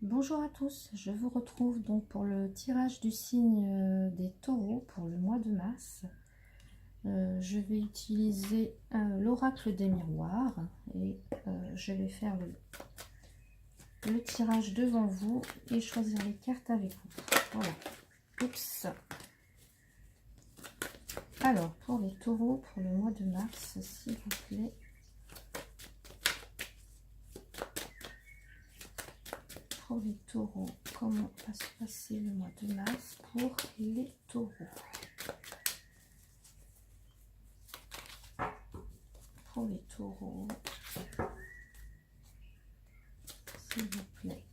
Bonjour à tous, je vous retrouve donc pour le tirage du signe des taureaux pour le mois de mars. Je vais utiliser l'oracle des miroirs et je vais faire le tirage devant vous et choisir les cartes avec vous. Voilà. Oups. Alors, pour les taureaux pour le mois de mars, s'il vous plaît. Pour les taureaux, comment va se passer le mois de mars pour les taureaux? Pour les taureaux, s'il vous plaît.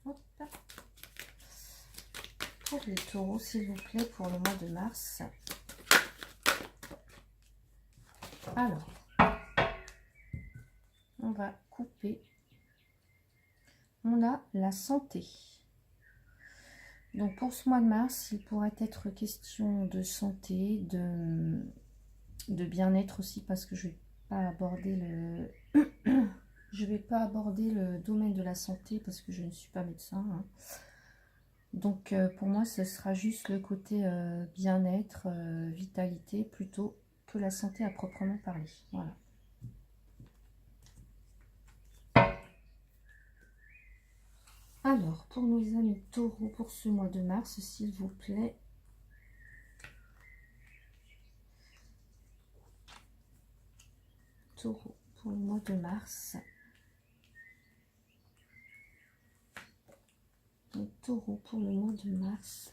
Hop. Pour les taureaux, s'il vous plaît, pour le mois de mars. Alors, on va couper. On a la santé. Donc, pour ce mois de mars, il pourrait être question de santé, de bien-être aussi, parce que je vais pas aborder je vais pas aborder le domaine de la santé parce que je ne suis pas médecin. Hein. Donc, pour moi, ce sera juste le côté bien-être, vitalité, plutôt que la santé à proprement parler. Voilà. Alors, pour nos amis taureaux, pour ce mois de mars, s'il vous plaît. Taureau, pour le mois de mars. Les taureaux, pour le mois de mars.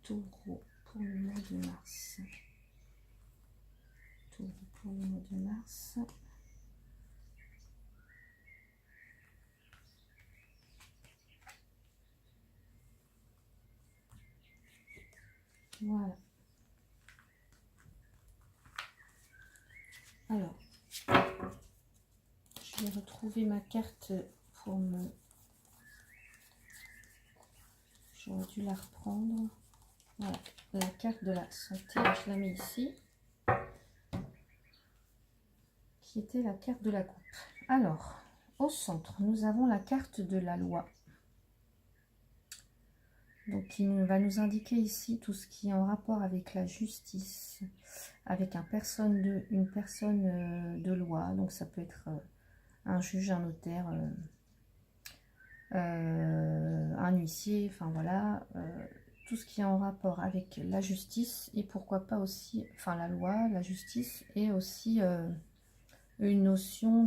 Taureau, pour le mois de mars. Taureau, pour le mois de mars. Voilà. Alors, je vais retrouver ma carte pour me... J'aurais dû la reprendre. Voilà, la carte de la santé, je la mets ici. Qui était la carte de la coupe. Alors, au centre, nous avons la carte de la loi. Donc, il va nous indiquer ici tout ce qui est en rapport avec la justice, avec une personne de loi. Donc, ça peut être un juge, un notaire, un huissier, enfin voilà, tout ce qui est en rapport avec la justice et pourquoi pas aussi, enfin la loi, la justice et aussi une notion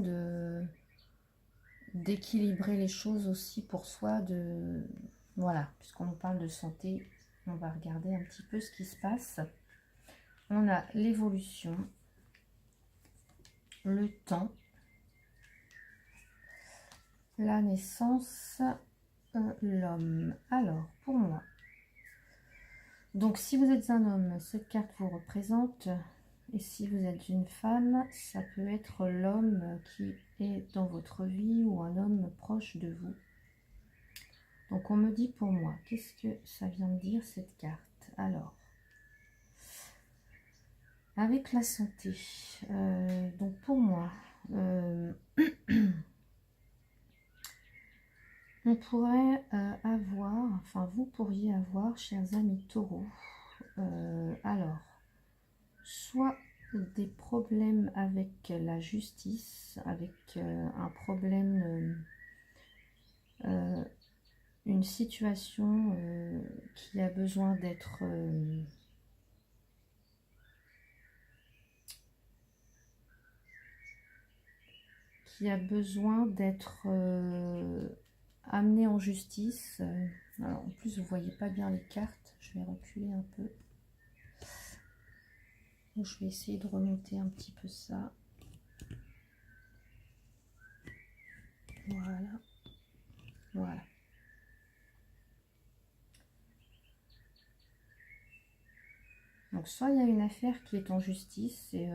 d'équilibrer les choses aussi pour soi, voilà, puisqu'on nous parle de santé, on va regarder un petit peu ce qui se passe. On a l'évolution, le temps, la naissance, l'homme. Alors, pour moi, donc si vous êtes un homme, cette carte vous représente, et si vous êtes une femme, ça peut être l'homme qui est dans votre vie ou un homme proche de vous. Donc on me dit pour moi, qu'est-ce que ça vient me dire cette carte? Alors, avec la santé, donc pour moi, on pourrait avoir, enfin vous pourriez avoir, chers amis taureaux, alors, soit des problèmes avec la justice, avec un problème, une situation qui a besoin d'être amené en justice. Alors, en plus, vous voyez pas bien les cartes. Je vais reculer un peu. Donc, je vais essayer de remonter un petit peu ça. Voilà. Voilà. Donc, soit il y a une affaire qui est en justice. Et,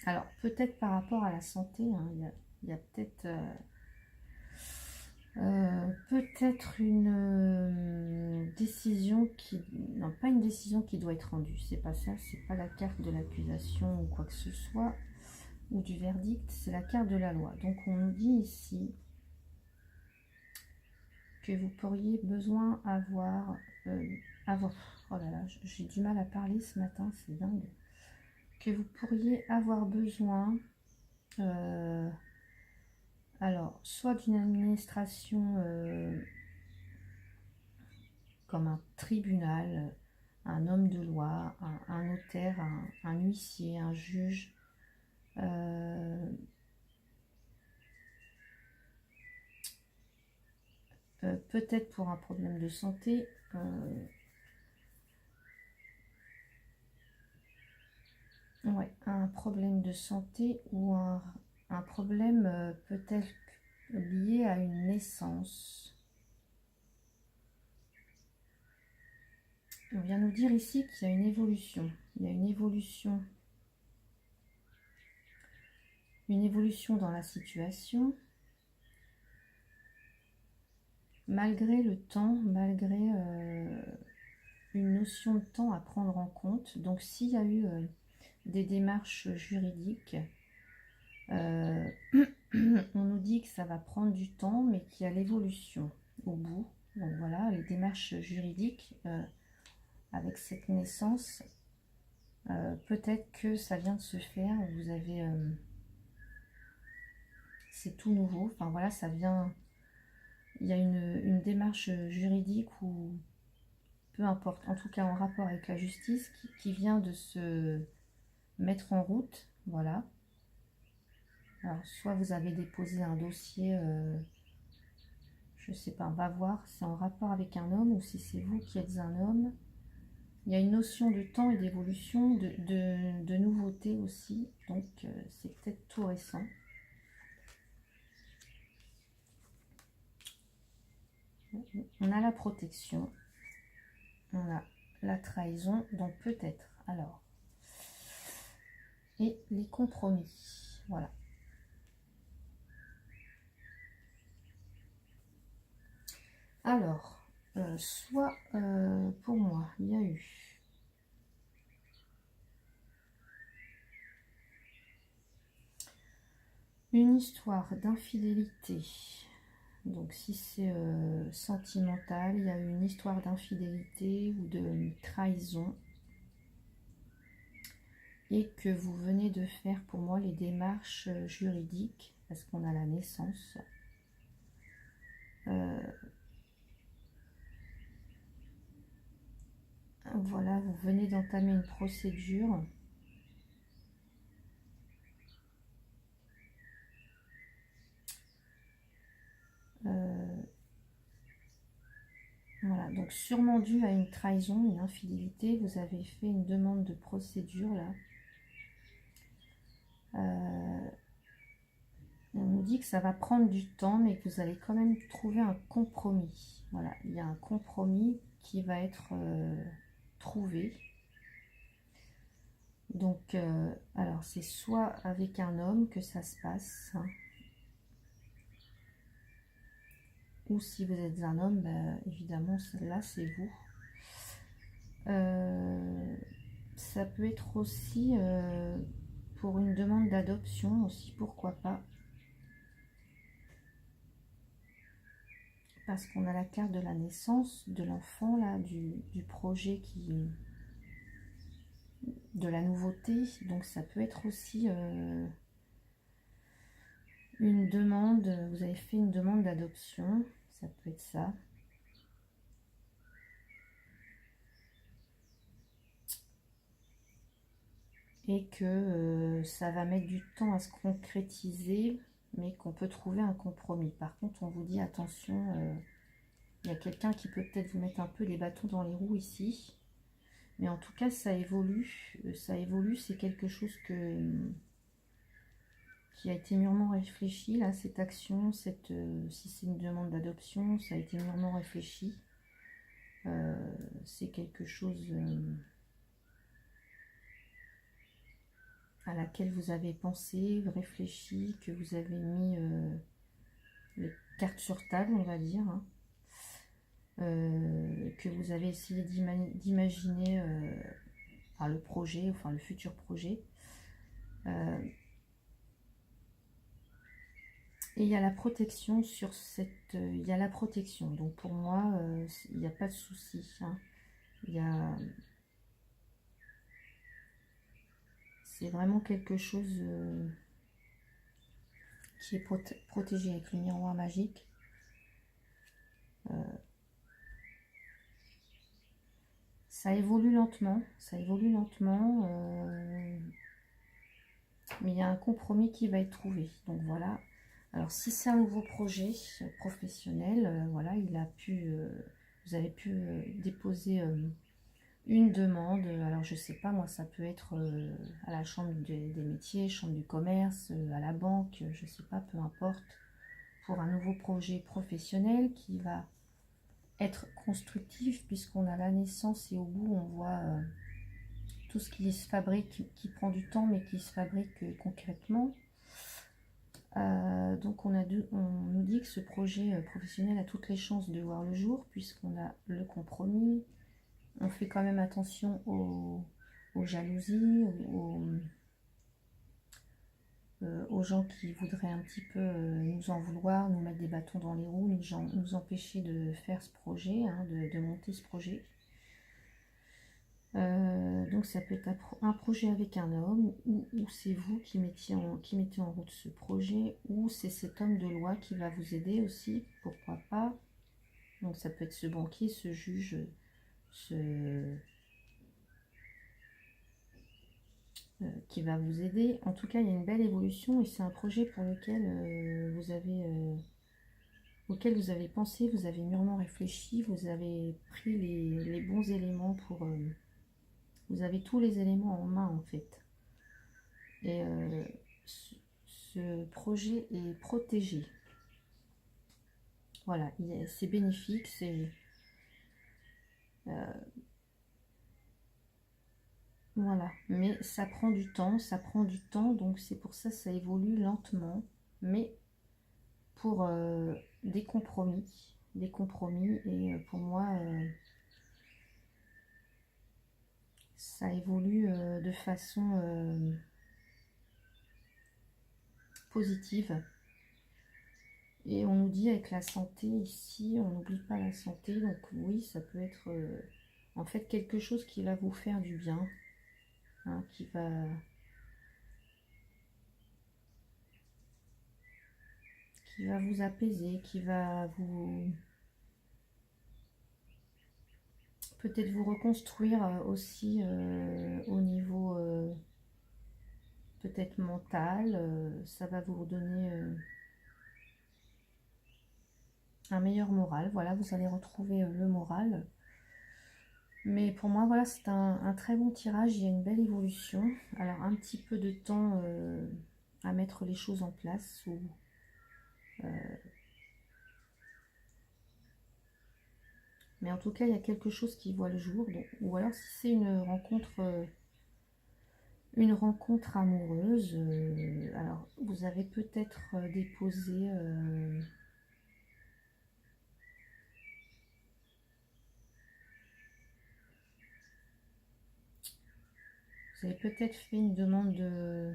alors, peut-être par rapport à la santé, hein, il y a peut-être... Peut-être une décision qui... Non, pas une décision qui doit être rendue. C'est pas ça, c'est pas la carte de l'accusation ou quoi que ce soit, ou du verdict, c'est la carte de la loi. Donc on nous dit ici que vous pourriez besoin avoir... oh là là, j'ai du mal à parler ce matin, c'est dingue. Que vous pourriez avoir besoin... alors, soit d'une administration comme un tribunal, un homme de loi, un notaire, un huissier, un juge, peut-être pour un problème de santé, ouais, un problème de santé ou un problème peut-être lié à une naissance. On vient nous dire ici qu'il y a une évolution. Il y a une évolution dans la situation. Malgré le temps, malgré une notion de temps à prendre en compte. Donc s'il y a eu des démarches juridiques, on nous dit que ça va prendre du temps, mais qu'il y a l'évolution au bout. Donc voilà, les démarches juridiques avec cette naissance, peut-être que ça vient de se faire. Vous avez, c'est tout nouveau. Enfin voilà, ça vient. Il y a une démarche juridique ou peu importe, en tout cas en rapport avec la justice, qui vient de se mettre en route. Voilà. Alors, soit vous avez déposé un dossier, je sais pas, on va voir, c'est en rapport avec un homme ou si c'est vous qui êtes un homme. Il y a une notion de temps et d'évolution, de nouveauté aussi, donc c'est peut-être tout récent. On a la protection, on a la trahison, donc peut-être. Alors, et les compromis, voilà. Alors, soit pour moi, il y a eu une histoire d'infidélité. Donc si c'est sentimental, il y a eu une histoire d'infidélité ou de trahison. Et que vous venez de faire pour moi les démarches juridiques, parce qu'on a la naissance. Voilà, vous venez d'entamer une procédure. Voilà, donc sûrement dû à une trahison, une infidélité, vous avez fait une demande de procédure là. On nous dit que ça va prendre du temps, mais que vous allez quand même trouver un compromis. Voilà, il y a un compromis qui va être trouvé. Donc, alors c'est soit avec un homme que ça se passe, hein, ou si vous êtes un homme, bah, évidemment, là c'est vous. Ça peut être aussi pour une demande d'adoption aussi, pourquoi pas. Parce qu'on a la carte de la naissance de l'enfant, là, du projet de la nouveauté. Donc ça peut être aussi une demande, vous avez fait une demande d'adoption, ça peut être ça. Et que ça va mettre du temps à se concrétiser, mais qu'on peut trouver un compromis. Par contre, on vous dit attention, il y a quelqu'un qui peut peut-être vous mettre un peu les bâtons dans les roues ici. Mais en tout cas, ça évolue. Ça évolue, c'est quelque chose qui a été mûrement réfléchi. Là, cette action, si c'est une demande d'adoption, ça a été mûrement réfléchi. C'est quelque chose à laquelle vous avez pensé, réfléchi, que vous avez mis cartes sur table, on va dire, hein, que vous avez essayé d'imaginer le projet, enfin le futur projet. Et il y a la protection sur cette... il y a la protection. Donc pour moi, il n'y a pas de souci. Hein. Il y a... C'est vraiment quelque chose qui est protégé avec le miroir magique. Ça évolue lentement. Ça évolue lentement. Mais il y a un compromis qui va être trouvé. Donc voilà. Alors si c'est un nouveau projet professionnel, voilà, vous avez pu déposer une demande. Alors je sais pas, moi ça peut être à la chambre des métiers, chambre du commerce, à la banque, je sais pas, peu importe, pour un nouveau projet professionnel qui va être constructif puisqu'on a la naissance et au bout on voit tout ce qui se fabrique, qui prend du temps mais qui se fabrique concrètement. Donc on nous dit que ce projet professionnel a toutes les chances de voir le jour puisqu'on a le compromis. On fait quand même attention aux jalousies, aux gens qui voudraient un petit peu nous en vouloir, nous mettre des bâtons dans les roues, nous empêcher de faire ce projet, hein, de monter ce projet. Donc ça peut être un projet avec un homme, ou c'est vous qui mettez en route ce projet, ou c'est cet homme de loi qui va vous aider aussi, pourquoi pas. Donc ça peut être ce banquier, ce juge, qui va vous aider. En tout cas, il y a une belle évolution et c'est un projet pour lequel auquel vous avez pensé, vous avez mûrement réfléchi, vous avez pris les bons éléments pour... vous avez tous les éléments en main en fait. Et ce projet est protégé. Voilà, c'est bénéfique, c'est... voilà, mais ça prend du temps, donc c'est pour ça que ça évolue lentement, mais pour des compromis, et pour moi, ça évolue de façon positive. Et on nous dit avec la santé ici, on n'oublie pas la santé, donc oui, ça peut être en fait quelque chose qui va vous faire du bien, hein, qui va vous apaiser, qui va vous peut-être vous reconstruire aussi au niveau peut-être mental, ça va vous donner un meilleur moral. Voilà, vous allez retrouver le moral. Mais pour moi, voilà, c'est un très bon tirage. Il y a une belle évolution. Alors, un petit peu de temps à mettre les choses en place. Mais en tout cas, il y a quelque chose qui voit le jour. Donc, ou alors, si c'est une rencontre amoureuse, alors vous avez peut-être déposé... vous avez peut-être fait une demande de,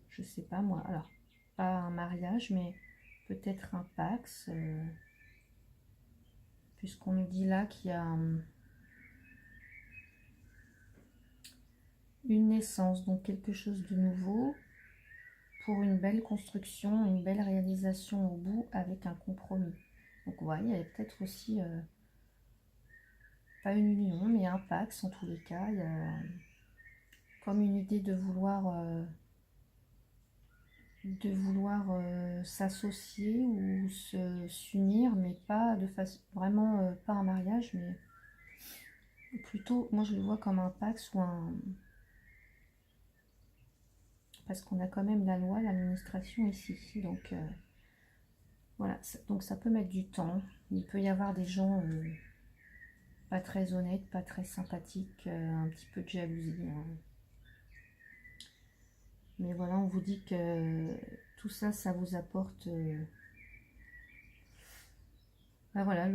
je sais pas moi, alors pas un mariage, mais peut-être un Pax, puisqu'on nous dit là qu'il y a une naissance, donc quelque chose de nouveau, pour une belle construction, une belle réalisation au bout avec un compromis. Donc vous voyez, il y avait peut-être aussi, pas une union, mais un Pax en tous les cas, il y a comme une idée de vouloir... s'associer ou s'unir, mais pas de façon vraiment pas un mariage, mais plutôt moi je le vois comme un Pax ou un, parce qu'on a quand même la loi, l'administration ici, donc voilà, donc ça peut mettre du temps. Il peut y avoir des gens pas très honnêtes, pas très sympathiques, un petit peu de jalousie, hein. Mais voilà, on vous dit que tout ça, ça vous apporte ben voilà,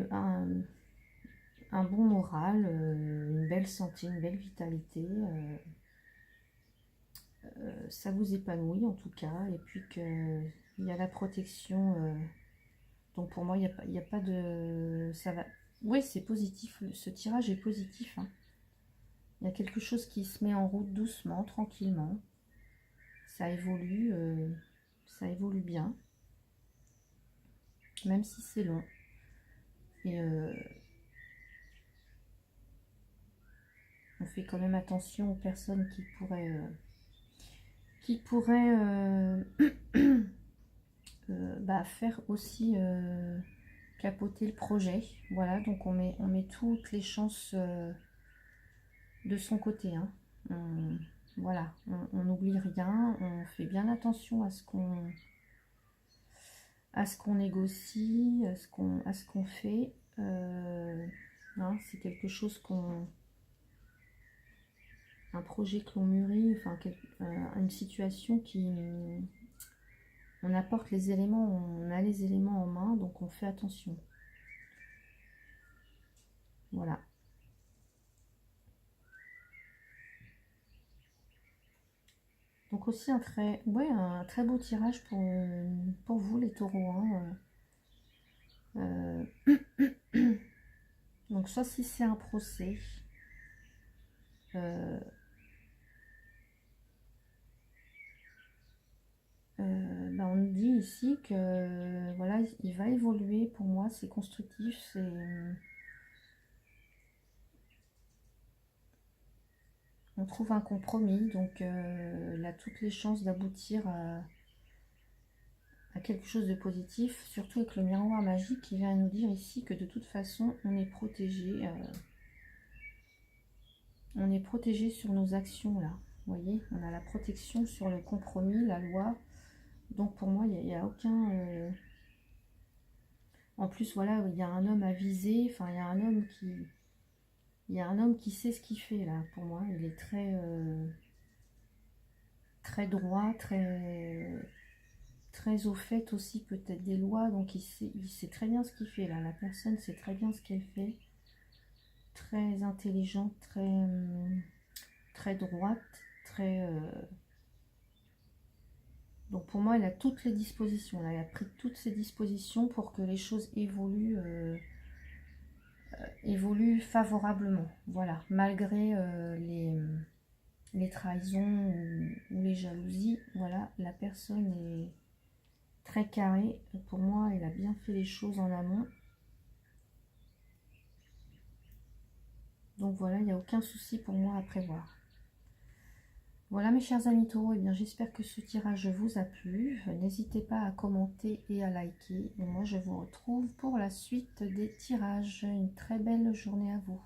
un bon moral, une belle santé, une belle vitalité. Ça vous épanouit en tout cas. Et puis qu'il y a la protection. Donc pour moi, il y a pas de... Ça va... Oui, c'est positif. Ce tirage est positif. Hein. Il y a quelque chose qui se met en route doucement, tranquillement. Ça évolue bien. Même si c'est long. Et on fait quand même attention aux personnes qui pourraient bah, faire aussi capoter le projet. Voilà, donc on met toutes les chances de son côté. Hein. Voilà, on n'oublie rien, on fait bien attention à ce qu'on négocie, à ce qu'on fait. Hein, c'est quelque chose un projet que l'on mûrit, enfin une situation qui on apporte les éléments, on a les éléments en main, donc on fait attention. Voilà. Donc aussi un très beau tirage pour vous les taureaux. Hein. Donc soit si c'est un procès, ben on nous dit ici que voilà, il va évoluer. Pour moi c'est constructif, on trouve un compromis, donc il a toutes les chances d'aboutir à quelque chose de positif, surtout avec le miroir magique qui vient nous dire ici que de toute façon on est protégé. On est protégé sur nos actions là. Vous voyez, on a la protection sur le compromis, la loi. Donc pour moi, il n'y a aucun... En plus, voilà, il y a un homme à viser. Enfin, il y a un homme qui... Il y a un homme qui sait ce qu'il fait là. Pour moi, il est très droit, très au fait aussi peut-être des lois. Donc il sait très bien ce qu'il fait là. La personne sait très bien ce qu'elle fait. Très intelligente, très droite, très... Donc pour moi, elle a toutes les dispositions. Là, elle a pris toutes ses dispositions pour que les choses évoluent favorablement. Voilà, malgré les trahisons ou les jalousies. Voilà, la personne est très carrée. Pour moi, elle a bien fait les choses en amont. Donc voilà, il n'y a aucun souci pour moi à prévoir. Voilà mes chers amis taureaux, eh bien j'espère que ce tirage vous a plu. N'hésitez pas à commenter et à liker. Et moi je vous retrouve pour la suite des tirages. Une très belle journée à vous.